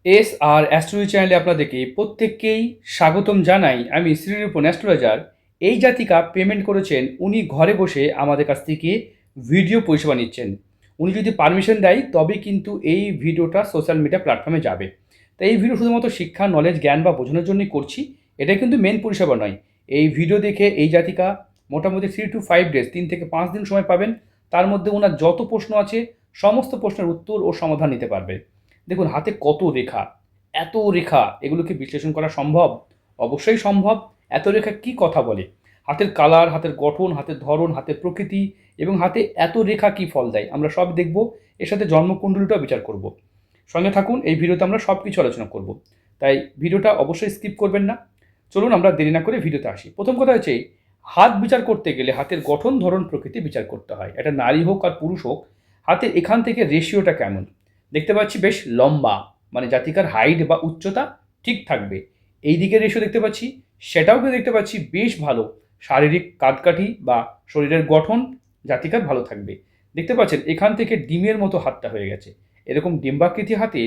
S আর astrology চ্যানেলে আপনাদেরকে প্রত্যেককেই স্বাগতম জানাই। আমি শ্রীরূপন অ্যাস্ট্রোলজার। এই জাতিকা পেমেন্ট করেছেন, উনি ঘরে বসে আমাদের কাছ থেকে ভিডিও পরিষেবা নিচ্ছেন। উনি যদি পারমিশন দেয় তবে কিন্তু এই ভিডিওটা সোশ্যাল মিডিয়া প্ল্যাটফর্মে যাবে। তো এই ভিডিও শুধুমাত্র শিক্ষা, নলেজ, জ্ঞান বা বোঝানোর জন্যই করছি। এটা কিন্তু মেন পরিষেবা নয়। এই ভিডিও দেখে এই জাতিকা মোটামুটি 3 to 5 ডেজ, 3 থেকে 5 দিন সময় পাবেন। তার মধ্যে ওনার যত প্রশ্ন আছে সমস্ত প্রশ্নের উত্তর ও সমাধান নিতে পারবে। দেখুন হাতে কত রেখা, এত রেখা, এগুলোকে বিশ্লেষণ করা সম্ভব? অবশ্যই সম্ভব। এত রেখা কি কথা বলে? হাতের কালার, হাতের গঠন, হাতের ধরন, হাতের প্রকৃতি এবং হাতে এত রেখা কি ফল দেয় আমরা সব দেখব। এর সাথে জন্মকুণ্ডলীটাও বিচার করব। সঙ্গে থাকুন, এই ভিডিওতে আমরা সব কিছু আলোচনা করব। তাই ভিডিওটা অবশ্যই স্কিপ করবেন না। চলুন আমরা দেরি না করে ভিডিওতে আসি। প্রথম কথা হচ্ছে, হাত বিচার করতে গেলে হাতের গঠন, ধরন, প্রকৃতি বিচার করতে হয়। এটা নারী হোক আর পুরুষ হোক, হাতের এখান থেকে রেশিওটা কেমন দেখতে পাচ্ছি, বেশ লম্বা, মানে জাতিকার হাইট বা উচ্চতা ঠিক থাকবে। এই দিকের রেশিও দেখতে পাচ্ছি, সেটাও কিন্তু দেখতে পাচ্ছি বেশ ভালো। শারীরিক কাঁধকাঠি বা শরীরের গঠন জাতিকার ভালো থাকবে। দেখতে পাচ্ছেন এখান থেকে ডিমের মতো হাতটা হয়ে গেছে। এরকম ডিম্বাকৃতি হাতে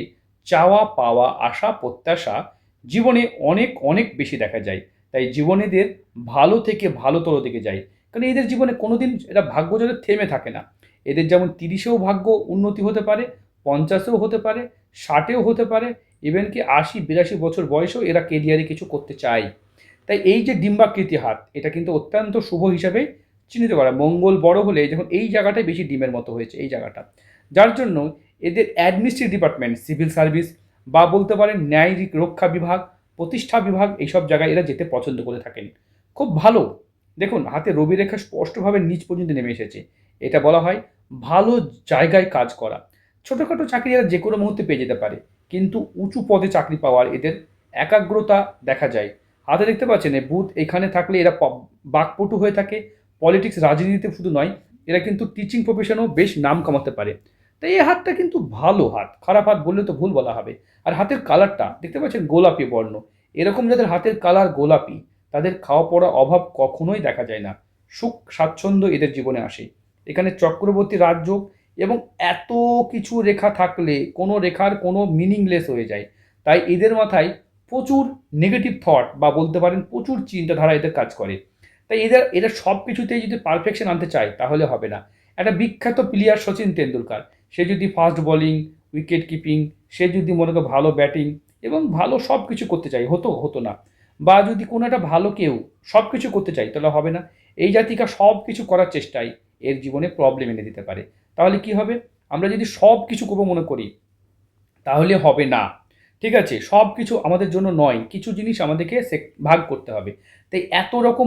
চাওয়া পাওয়া আশা প্রত্যাশা জীবনে অনেক অনেক বেশি দেখা যায়। তাই জীবনেদের ভালো থেকে ভালোতর দিকে যায়। কারণ এদের জীবনে কোনোদিন এটা ভাগ্য যাদের থেমে থাকে না। এদের যেমন 30-এও ভাগ্য উন্নতি হতে পারে, 50-এও হতে পারে, 60-এও হতে পারে, ইভেন কি 80-82 বছর বয়সেও এরা কেরিয়ারে কিছু করতে চায়। তাই এই যে ডিম্বাকৃতি হাত, এটা কিন্তু অত্যন্ত শুভ হিসাবে চিহ্নিত করা। মঙ্গল বড় হলে যখন এই জায়গাটায় বেশি ডিমের মতো হয়েছে, এই জায়গাটা, যার জন্য এদের অ্যাডমিনিস্ট্রেটিভ ডিপার্টমেন্ট, সিভিল সার্ভিস বা বলতে পারেন ন্যায় রক্ষা বিভাগ, প্রতিষ্ঠা বিভাগ, এইসব জায়গায় এরা যেতে পছন্দ করে থাকেন। খুব ভালো। দেখুন হাতে রবি রেখা স্পষ্টভাবে নিচ পর্যন্ত নেমে এসেছে। এটা বলা হয় ভালো জায়গায় কাজ করা। ছোটোখাটো চাকরি এরা যে কোনো মুহূর্তে পেয়ে যেতে পারে, কিন্তু উঁচু পদে চাকরি পাওয়ার এদের একাগ্রতা দেখা যায়। হাতে দেখতে পাচ্ছেন বুধ এখানে থাকলে এরা বাকপটু হয়ে থাকে। পলিটিক্স, রাজনীতিতে শুধু নয়, এরা কিন্তু টিচিং প্রফেশনেও বেশ নাম কামাতে পারে। তাই এই হাতটা কিন্তু ভালো হাত, খারাপ হাত বললে তো ভুল বলা হবে। আর হাতের কালারটা দেখতে পাচ্ছেন গোলাপি বর্ণ। এরকম যাদের হাতের কালার গোলাপি, তাদের খাওয়া পড়া অভাব কখনোই দেখা যায় না। সুখ স্বাচ্ছন্দ্য এদের জীবনে আসে। এখানে চক্রবর্তী রাজযোগ এবং এত কিছু রেখা থাকলে কোনো রেখার কোনো মিনিংলেস হয়ে যায়। তাই এদের মাথায় প্রচুর নেগেটিভ থট বা বলতে পারেন প্রচুর চিন্তাধারা এদের কাজ করে। তাই এরা সব কিছুতেই যদি পারফেকশন আনতে চায় তাহলে হবে না। একটা বিখ্যাত প্লেয়ার সচিন তেন্ডুলকার, সে যদি ফাস্ট বোলিং, উইকেট কিপিং, সে যদি মনে করো ভালো ব্যাটিং এবং ভালো সব কিছু করতে চাই, হতো হতো না। বা যদি কোনো একটা ভালো কেউ সব কিছু করতে চাই তাহলে হবে না। এই জাতিকা সব কিছু করার চেষ্টায় এর জীবনে প্রবলেম এনে দিতে পারে। তাহলে কি হবে? আমরা যদি সব কিছু করবো মনে করি তাহলে হবে না। ঠিক আছে? সব কিছু আমাদের জন্য নয়। কিছু জিনিস আমাদেরকে ভাগ করতে হবে। তাই এত রকম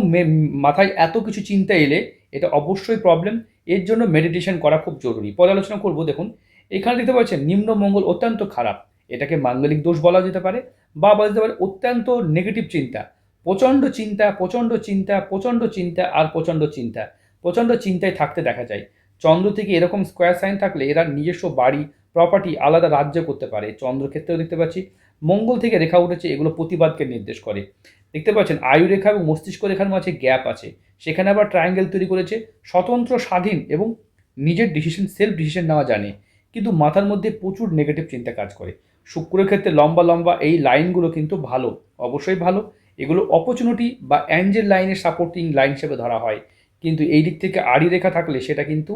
মাথায় এত কিছু চিন্তা এলে এটা অবশ্যই প্রবলেম। এর জন্য মেডিটেশন করা খুব জরুরি। পরে আলোচনা করব। দেখুন এখানে দেখতে পাচ্ছেন নিম্ন মঙ্গল অত্যন্ত খারাপ। এটাকে মাঙ্গলিক দোষ বলা যেতে পারে বা বলা যেতে পারে অত্যন্ত নেগেটিভ চিন্তা। প্রচণ্ড চিন্তা, প্রচণ্ড চিন্তা, প্রচণ্ড চিন্তা আর প্রচণ্ড চিন্তা। প্রচণ্ড চিন্তায় থাকতে দেখা যায়। চন্দ্র থেকে এরকম স্কোয়ার সাইন থাকলে এরা নিজস্ব বাড়ি, প্রপার্টি আলাদা রাজ্য করতে পারে। চন্দ্রক্ষেত্রেও দেখতে পাচ্ছি মঙ্গল থেকে রেখা উঠেছে, এগুলো প্রতিবাদকে নির্দেশ করে। দেখতে পাচ্ছেন আয়ু রেখা এবং মস্তিষ্ক রেখার মাঝে গ্যাপ আছে, সেখানে আবার ট্রায়াঙ্গেল তৈরি করেছে। স্বতন্ত্র, স্বাধীন এবং নিজের ডিসিশন, সেলফ ডিসিশন নেওয়া জানে, কিন্তু মাথার মধ্যে প্রচুর নেগেটিভ চিন্তা কাজ করে। শুক্রের ক্ষেত্রে লম্বা লম্বা এই লাইনগুলো কিন্তু ভালো, অবশ্যই ভালো। এগুলো অপরচুনিটি বা অ্যাঞ্জেল লাইনের সাপোর্টিং লাইন হিসেবে ধরা হয়। কিন্তু এই দিক থেকে আড়ি রেখা থাকলে সেটা কিন্তু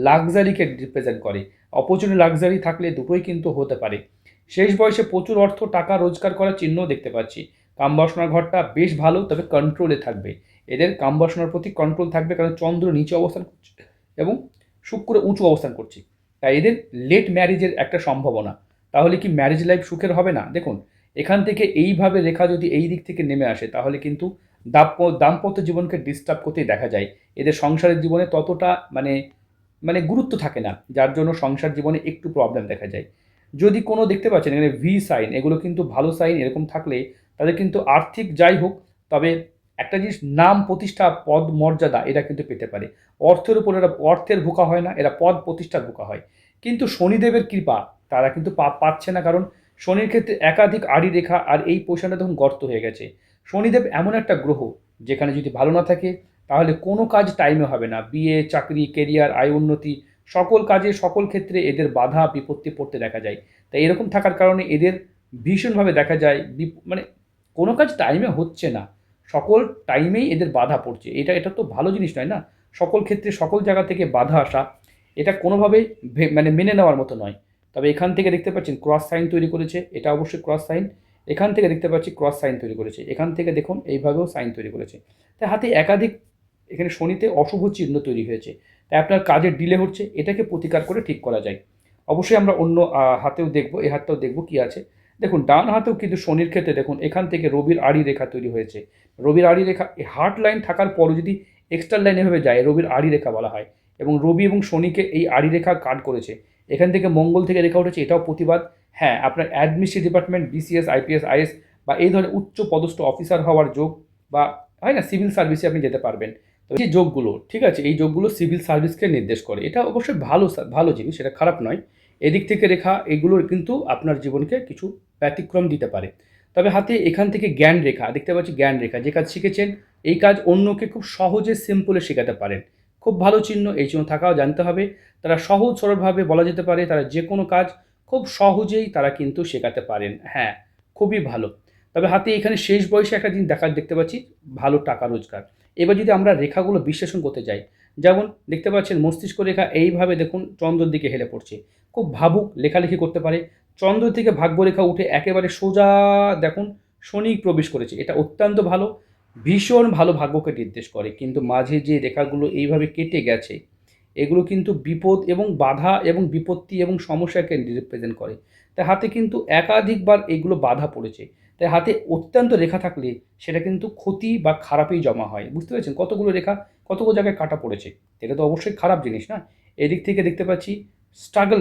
লাক্সারিকে রিপ্রেজেন্ট করে। অপরচুনিটি, লাক্সারি থাকলে দুটোই কিন্তু হতে পারে। শেষ বয়সে প্রচুর অর্থ টাকা রোজগার করার চিহ্ন দেখতে পাচ্ছি। কামবাসনার ঘরটা বেশ ভালো, তবে কন্ট্রোলে থাকবে। এদের কামবাসনার প্রতি কন্ট্রোল থাকবে, কারণ চন্দ্র নিচে অবস্থান করছে এবং শুক্র উঁচু অবস্থান করছে। তাই এদের লেট ম্যারেজের একটা সম্ভাবনা। তাহলে কি ম্যারেজ লাইফ সুখের হবে না? দেখুন এখান থেকে এইভাবে রেখা যদি এই দিক থেকে নেমে আসে তাহলে কিন্তু দাম্পত্য জীবনকে ডিস্টার্ব করতেই দেখা যায়। এদের সংসারের জীবনে ততটা মানে মানে গুরুত্ব থাকে না, যার জন্য সংসার জীবনে একটু প্রবলেম দেখা যায়। যদি কোনো দেখতে পাচ্ছেন এখানে ভি সাইন, এগুলো কিন্তু ভালো সাইন। এরকম থাকলে তাদের কিন্তু আর্থিক যাই হোক, তবে একটা জিনিস নাম প্রতিষ্ঠা, পদ মর্যাদা এরা কিন্তু পেতে পারে। অর্থের উপর এরা অর্থের ভোকা হয় না, এরা পদ প্রতিষ্ঠার ভোকা হয়। কিন্তু শনিদেবের কৃপা তারা কিন্তু পাচ্ছে না, কারণ শনির ক্ষেত্রে একাধিক আড়ি রেখা আর এই পোষণটা তখন গর্ত হয়ে গেছে। শনিদেব এমন একটা গ্রহ যেখানে যদি ভালো না থাকে তাহলে কোনো কাজ টাইমে হবে না। বিয়ে, চাকরি, কেরিয়ার, আয় উন্নতি, সকল কাজে সকল ক্ষেত্রে এদের বাধা বিপত্তি পড়তে দেখা যায়। তাই এরকম থাকার কারণে এদের ভীষণভাবে দেখা যায় মানে কোনো কাজ টাইমে হচ্ছে না, সকল টাইমেই এদের বাধা পড়ছে। এটা তো ভালো জিনিস নয় না। সকল ক্ষেত্রে সকল জায়গা থেকে বাধা আসা এটা কোনোভাবেই মানে মেনে নেওয়ার মতো নয়। তবে এখান থেকে দেখতে পাচ্ছেন ক্রস সাইন তৈরি করেছে, এটা অবশ্যই ক্রস সাইন। এখান থেকে দেখতে পাচ্ছি ক্রস সাইন তৈরি করেছে, এখান থেকে দেখুন এইভাবেও সাইন তৈরি করেছে। তাই হাতে একাধিক এখানে শনিতে অশুভ চিহ্ন তৈরি হয়েছে, তাই আপনার কাজের ডিলে হচ্ছে, এটাকে প্রতিকার করে ঠিক করা যায়। অবশ্যই আমরা অন্য হাতেও দেখব, এই হাতটাও দেখব কি আছে। দেখুন ডান হাতেও কিন্তু শনির ক্ষেত্রে দেখুন এখান থেকে রবির আড়ি রেখা তৈরি হয়েছে। রবির আড়ি রেখা হার্ট লাইন থাকার পরও যদি এক্সট্রা লাইন এভাবে যায় রবির আড়ি রেখা বলা হয়, এবং রবি এবং শনিকে এই আড়ি রেখা কাট করেছে। এখান থেকে মঙ্গল থেকে রেখা উঠেছে, এটাও প্রতিবাদ। হ্যাঁ, আপনার administrative department, BCS, IPS, is বা এই ধরনের উচ্চ পদস্থ অফিসার হওয়ার যোগ, বা হয় না সিভিল সার্ভিসে আপনি যেতে পারবেন। তো যে যোগগুলো ঠিক আছে, এই যোগগুলো সিভিল সার্ভিসকে নির্দেশ করে, এটা অবশ্যই ভালো ভালো জিনিস, এটা খারাপ নয়। এদিক থেকে রেখা এগুলোর কিন্তু আপনার জীবনকে কিছু ব্যতিক্রম দিতে পারে। তবে হাতে এখান থেকে জ্ঞান রেখা দেখতে পাচ্ছি, জ্ঞান রেখা যে কাজ শিখেছেন এই কাজ অন্যকে খুব সহজে সিম্পলে শেখাতে পারেন। খুব ভালো চিহ্ন, এই চিহ্ন থাকাও জানতে হবে। তারা সহজ সরলভাবে বলা যেতে পারে তারা যে কোনো কাজ খুব সহজেই তারা কিন্তু শেখাতে পারেন। হ্যাঁ, খুবই ভালো। তবে হাতে এখানে শেষ বয়সে একটা জিনিস দেখতে পাচ্ছি, ভালো টাকা রোজগার। এবার যদি আমরা রেখাগুলো বিশ্লেষণ করতে যাই, যেমন দেখতে পাচ্ছেন মস্তিষ্ক রেখা এইভাবে দেখুন চন্দ্রের দিকে হেলে পড়ছে, খুব ভাবুক, লেখালেখি করতে পারে। চন্দ্র থেকে ভাগ্যরেখা উঠে একেবারে সোজা দেখুন শনি প্রবেশ করেছে, এটা অত্যন্ত ভালো, ভীষণ ভালো ভাগ্যকে নির্দেশ করে। কিন্তু মাঝে যে রেখাগুলো এইভাবে কেটে গেছে এগুলো কিন্তু বিপদ এবং বাধা এবং বিপত্তি এবং সমস্যাকে রিপ্রেজেন্ট করে। তাই হাতে কিন্তু একাধিকবার এগুলো বাধা পড়েছে। তাই হাতে অত্যন্ত রেখা থাকলে সেটা কিন্তু ক্ষতি বা খারাপেই জমা হয়। বুঝতে পেরেছেন কতগুলো রেখা কতগুলো জায়গায় কাটা পড়েছে, এটা তো অবশ্যই খারাপ জিনিস না। এদিক থেকে দেখতে পাচ্ছি স্ট্রাগল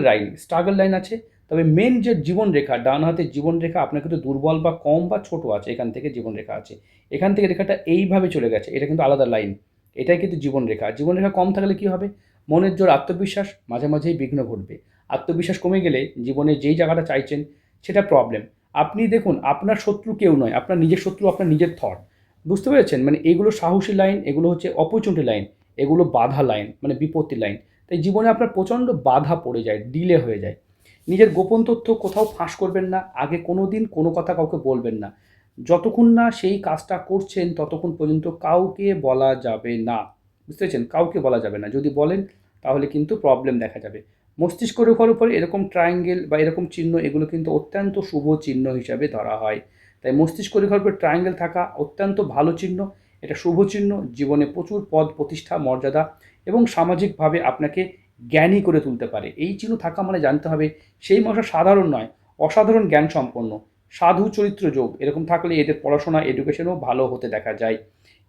লাইন আছে। তবে মেন যে জীবন রেখা, ডান হাতের জীবন রেখা আপনার কিন্তু দুর্বল বা কম বা ছোট আছে, এখান থেকে জীবন রেখা আছে, এখান থেকে রেখাটা এইভাবে চলে গেছে, এটা কিন্তু আলাদা লাইন। এটাই কিন্তু জীবন রেখা। জীবন রেখা কম থাকলে কি হবে, মনের জোর আত্মবিশ্বাস মাঝে মাঝেই বিঘ্ন ঘটবে। আত্মবিশ্বাস কমে গেলে জীবনে যেই জায়গাটা চাইছেন সেটা প্রবলেম। আপনি দেখুন আপনার শত্রু কেউ নয়, আপনার নিজের শত্রু আপনার নিজের থট। বুঝতে পেরেছেন, মানে এগুলো সাহসী লাইন, এগুলো হচ্ছে অপরচুনিটি লাইন, এগুলো বাধা লাইন মানে বিপত্তি লাইন। তাই জীবনে আপনার প্রচণ্ড বাধা পড়ে যায়, ডিলে হয়ে যায়। নিজের গোপন তথ্য কোথাও ফাঁস করবেন না, আগে কোনো দিন কোনো কথা কাউকে বলবেন না। যতক্ষণ না সেই কাজটা করছেন ততক্ষণ পর্যন্ত কাউকে বলা যাবে না। বুঝতে পেরেছেন, কাউকে বলা যাবে না, যদি বলেন তাহলে কিন্তু প্রবলেম দেখা যাবে। মস্তিষ্ক রেখার উপরে এরকম ট্রায়াঙ্গেল বা এরকম চিহ্ন এগুলো কিন্তু অত্যন্ত শুভ চিহ্ন হিসাবে ধরা হয়। তাই মস্তিষ্ক রেখার উপরে ট্রায়াঙ্গেল থাকা অত্যন্ত ভালো চিহ্ন, এটা শুভ চিহ্ন। জীবনে প্রচুর পদ প্রতিষ্ঠা মর্যাদা এবং সামাজিকভাবে আপনাকে জ্ঞানী করে তুলতে পারে। এই চিহ্ন থাকা মানে জানতে হবে সেই মশা সাধারণ নয়, অসাধারণ জ্ঞান সম্পন্ন, সাধু চরিত্র যোগ এরকম থাকলে এদের পড়াশোনা এডুকেশনও ভালো হতে দেখা যায়।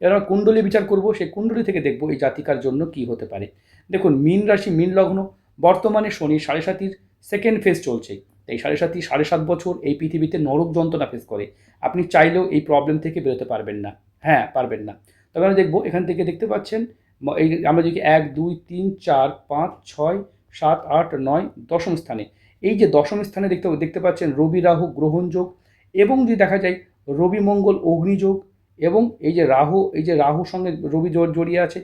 এবার কুণ্ডলী বিচার করব, সেই কুণ্ডলী থেকে দেখব এই জাতিকার জন্য কি হতে পারে। দেখুন মীন রাশি মীন লগ্ন, বর্তমানে শনি সাড়ে সাতির সেকেন্ড ফেজ চলছে। এই সাড়ে সাতি 7.5 বছর এই পৃথিবীতে নরক যন্ত্রণা ফেস করে। আপনি চাইলেও এই প্রবলেম থেকে বেরোতে পারবেন না। হ্যাঁ, পারবেন না। তবে আমরা দেখব এখান থেকে দেখতে পাচ্ছেন এই আমরা যদি 1 2 3 4 5 6 7 8 9 দশম স্থানে, এই যে দশম স্থানে দেখতে পাচ্ছেন রবি রাহু গ্রহণ যোগ, এবং যদি দেখা যায় রবি মঙ্গল অগ্নিযোগ, এবং এই যে রাহুর সঙ্গে রবি জড়িয়ে আছে,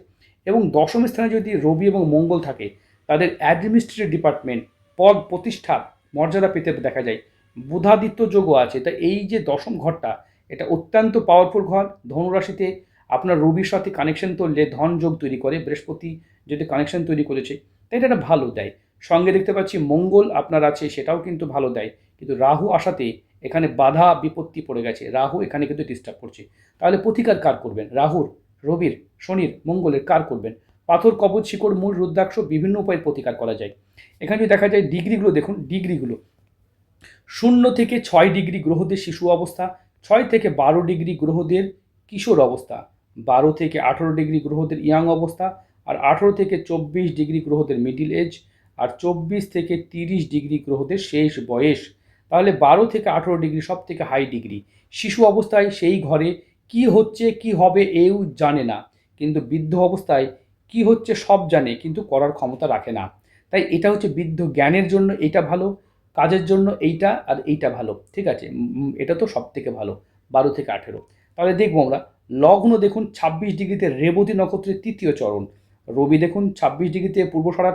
এবং দশম স্থানে যদি রবি এবং মঙ্গল থাকে তাদের অ্যাডমিনিস্ট্রেটিভ ডিপার্টমেন্ট পদ প্রতিষ্ঠা মর্যাদা পেতে দেখা যায়। বুধাদিত্য যোগও আছে। তাই এই যে দশম ঘরটা এটা অত্যন্ত পাওয়ারফুল ঘর। ধনুরাশিতে আপনার রবির সাথে কানেকশন তুললে ধন যোগ তৈরি করে, বৃহস্পতি যদি কানেকশন তৈরি করেছে তাই এটা একটা ভালো দেয়। সঙ্গে দেখতে পাচ্ছি মঙ্গল আপনার আছে, সেটাও কিন্তু ভালো দেয়। কিন্তু রাহু আসাতে এখানে বাধা বিপত্তি পড়ে গেছে, রাহু এখানে কিন্তু ডিস্টার্ব করছে। তাহলে প্রতিকার কার করবেন, রাহুর, রবির, শনির, মঙ্গলের কার করবেন? পাথর কবচ শিকড় মূল রুদ্রাক্ষ বিভিন্ন উপায়ে প্রতিকার করা যায়। এখানে যদি দেখা যায় ডিগ্রিগুলো দেখুন, ডিগ্রিগুলো 0 থেকে 6 ডিগ্রি গ্রহদের শিশু অবস্থা, 6 থেকে 12 ডিগ্রি গ্রহদের কিশোর অবস্থা, 12 থেকে 18 ডিগ্রি গ্রহদের ইয়াং অবস্থা, আর 18 থেকে 24 ডিগ্রি গ্রহদের মিডিল এজ, আর 24 থেকে 30 ডিগ্রি গ্রহদের শেষ বয়স। তাহলে 12 থেকে 18 ডিগ্রি সব থেকে হাই ডিগ্রি। শিশু অবস্থায় সেই ঘরে কি হচ্ছে কি হবে এও জানে না, কিন্তু বৃদ্ধ অবস্থায় কি হচ্ছে সব জানে কিন্তু করার ক্ষমতা রাখে না। তাই এটা হচ্ছে বৃদ্ধ জ্ঞানের জন্য এটা ভালো, কাজের জন্য এইটা আর এইটা ভালো। ঠিক আছে, এটা তো সব থেকে ভালো 12 থেকে 18। তাহলে দেখবো আমরা লগ্ন দেখুন 26 ডিগ্রিতে রেবতী নক্ষত্রের তৃতীয় চরণ, রবি দেখুন 26 ডিগ্রিতে পূর্বষাঢ়া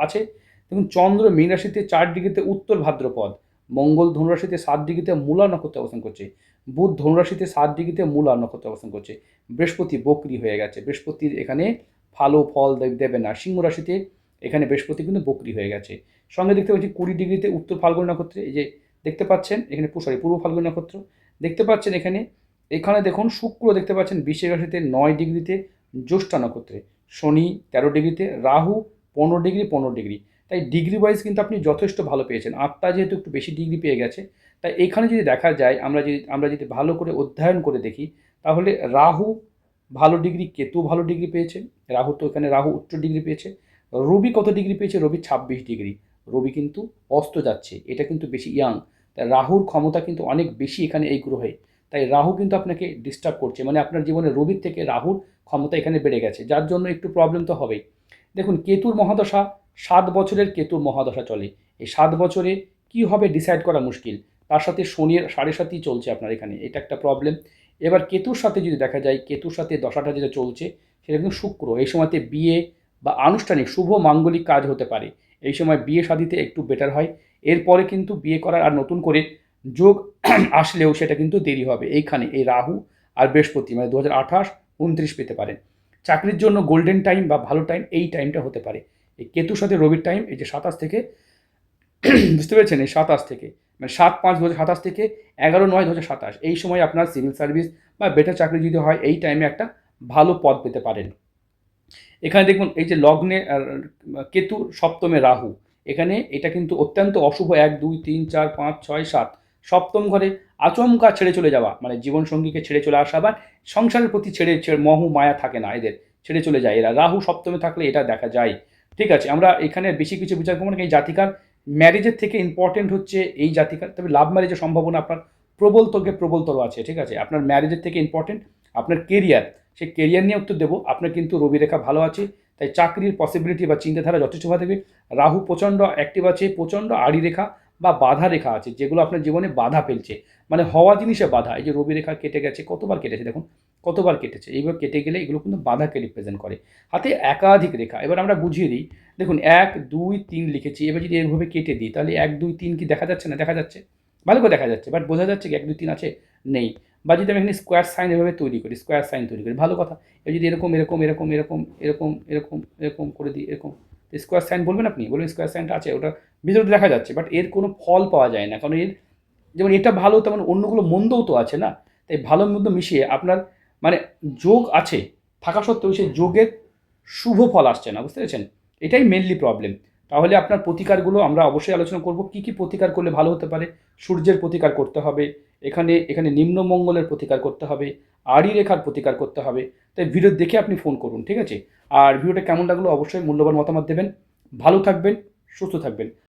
আছে, দেখুন চন্দ্র মীন রাশিতে 4 ডিগ্রিতে উত্তর ভাদ্রপদ, মঙ্গল ধনুরাশিতে 7 ডিগ্রিতে মূলা নক্ষত্রে অবস্থান করছে, বুধ ধনুরাশিতে 7 ডিগ্রিতে মূলা নক্ষত্রে অবস্থান করছে, বৃহস্পতি বক্রি হয়ে গেছে, বৃহস্পতির এখানে ভালো ফল দেবে না। সিংহ রাশিতে এখানে বৃহস্পতি কিন্তু বক্রি হয়ে গেছে। সঙ্গে দেখতে পাচ্ছি 20 ডিগ্রিতে উত্তর ফাল্গুনী নক্ষত্রে, এই যে দেখতে পাচ্ছেন এখানে পূর্ব ফাল্গুনী নক্ষত্র দেখতে পাচ্ছেন এখানে। এখানে দেখুন শুক্র দেখতে পাচ্ছেন বৃশ্চিক রাশিতে 9 ডিগ্রিতে জ্যৈষ্ঠা নক্ষত্রে, শনি 13 ডিগ্রিতে, রাহু 15 ডিগ্রি 15 ডিগ্রি। তাই ডিগ্রি ওয়াইজ কিন্তু আপনি যথেষ্ট ভালো পেয়েছেন। আত্মা যেহেতু একটু বেশি ডিগ্রি পেয়ে গেছে, তাই এখানে যদি দেখা যায় আমরা যদি ভালো করে অধ্যয়ন করে দেখি, তাহলে রাহু ভালো ডিগ্রি, কেতু ভালো ডিগ্রি পেয়েছে। রাহু তো এখানে রাহু উচ্চ ডিগ্রি পেয়েছে। রবি কত ডিগ্রি পেয়েছে? রবি 26 ডিগ্রি। রবি কিন্তু অস্ত যাচ্ছে, এটা কিন্তু বেশি ইয়াং। তাই রাহুর ক্ষমতা কিন্তু অনেক বেশি এখানে এই গ্রহে। তাই রাহু কিন্তু আপনাকে ডিস্টার্ব করছে, মানে আপনার জীবনে রবির থেকে রাহুর ক্ষমতা এখানে বেড়ে গেছে, যার জন্য একটু প্রবলেম তো হবেই। দেখুন কেতুর মহাদশা 7 বছরের কেতুর মহাদশা চলে। এই 7 বছরে কি হবে ডিসাইড করা মুশকিল। তার সাথে শনির 7.5 চলছে আপনার এখানে, এটা একটা প্রবলেম। এবার কেতুর সাথে যদি দেখা যায়, কেতুর সাথে দশাটা যেটা চলছে সেটা কিন্তু শুক্র। এই সময়তে বিয়ে বা আনুষ্ঠানিক শুভ মাঙ্গলিক কাজ হতে পারে। এই সময় বিয়ে শাদিতে একটু বেটার হয়। এরপরে কিন্তু বিয়ে করার আর নতুন করে যোগ আসলেও সেটা কিন্তু দেরি হবে। এইখানে এই রাহু আর বৃহস্পতি মানে 2028-29 পেতে পারেন। চাকরির জন্য গোল্ডেন টাইম বা ভালো টাইম এই টাইমটা হতে পারে। এই কেতুর সাথে রবির টাইম এই যে 27 থেকে বুঝতে পেরেছেন, এই 27 থেকে মানে 7/5/2027 থেকে 11/9/2027 এই সময় আপনার সিভিল সার্ভিস বা বেটার চাকরি যদি হয়, এই টাইমে একটা ভালো পদ পেতে পারেন। এখানে দেখুন এই যে লগ্নে কেতু, সপ্তমে রাহু, এখানে এটা কিন্তু অত্যন্ত অশুভ। 1 2 3 4 5 6 7 সপ্তম ঘরে আচমকা ছেড়ে চলে যাওয়া, মানে জীবনসঙ্গীকে ছেড়ে চলে আসা, বা সংসারের প্রতি ছেড়ে মোহ মায়া থাকে না এদের, ছেড়ে চলে যায় এরা। রাহু সপ্তমে থাকলে এটা দেখা যায়। ঠিক আছে, আমরা এখানে বেশি কিছু বিচার করবো না। এই জাতিকার ম্যারেজের থেকে ইম্পর্টেন্ট হচ্ছে এই জাতিকার, তবে লাভ ম্যারেজের সম্ভাবনা আপনার প্রবলতর আছে। ঠিক আছে, আপনার ম্যারেজের থেকে ইম্পর্টেন্ট আপনার কেরিয়ার। সেই কেরিয়ার নিয়ে উত্তর দেবো। আপনার কিন্তু রবি রেখা ভালো আছে, তাই চাকরির পসিবিলিটি বা চিন্তাধারা যথেষ্ট ভালো থাকবে। রাহু প্রচণ্ড অ্যাক্টিভ আছে, প্রচণ্ড আড়ি রেখা বা বাধা রেখা আছে, যেগুলো আপনার জীবনে বাধা ফেলছে, মানে হওয়া জিনিসে বাধা। এই যে রবি রেখা কেটে গেছে, কতবার কেটেছে দেখুন, কতবার কেটেছে। এইবার কেটে গেলে এগুলো কিন্তু বাধাকে রিপ্রেজেন্ট করে। হাতে একাধিক রেখা, এবার আমরা বুঝিয়ে দিই। দেখুন 1 2 3 লিখেছি, এবার যদি এইভাবে কেটে দিই তাহলে 1 2 3 কি দেখা যাচ্ছে না? দেখা যাচ্ছে, ভালো করে দেখা যাচ্ছে, বাট বোঝা যাচ্ছে কি 1 2 3 আছে? নেই। বা যদি আমি এখানে স্কোয়ার সাইন এভাবে তৈরি করি, স্কোয়ার সাইন তৈরি করি, ভালো কথা। এবার যদি এরকম এরকম এরকম এরকম এরকম এরকম এরকম করে দিই, এরকম স্কোয়ার সাইন বলবেন আপনি, বলবেন স্কোয়ার সাইনটা আছে, ওটা ভিতরে দেখা যাচ্ছে, বাট এর কোনো ফল পাওয়া যায় না। কারণ এর যেমন এটা ভালো, তেমন অন্যগুলো মন্দও তো আছে না। তাই ভালো মন্দ মিশিয়ে আপনার মানে যোগ আছে থাকা সত্ত্বেও সেই যোগের শুভ ফল আসছে না, বুঝতে পেরেছেন? এটাই মেনলি প্রবলেম। তাহলে আপনার প্রতিকারগুলো আমরা অবশ্যই আলোচনা করব, কী কী প্রতিকার করলে ভালো হতে পারে। সূর্যের প্রতিকার করতে হবে, এখানে এখানে নিম্নমঙ্গলের প্রতিকার করতে হবে, আড়ি রেখার প্রতিকার করতে হবে। তাই ভিডিও দেখে আপনি ফোন করুন, ঠিক আছে? আর ভিডিওটা কেমন লাগলো অবশ্যই মূল্যবান মতামত দেবেন। ভালো থাকবেন, সুস্থ থাকবেন।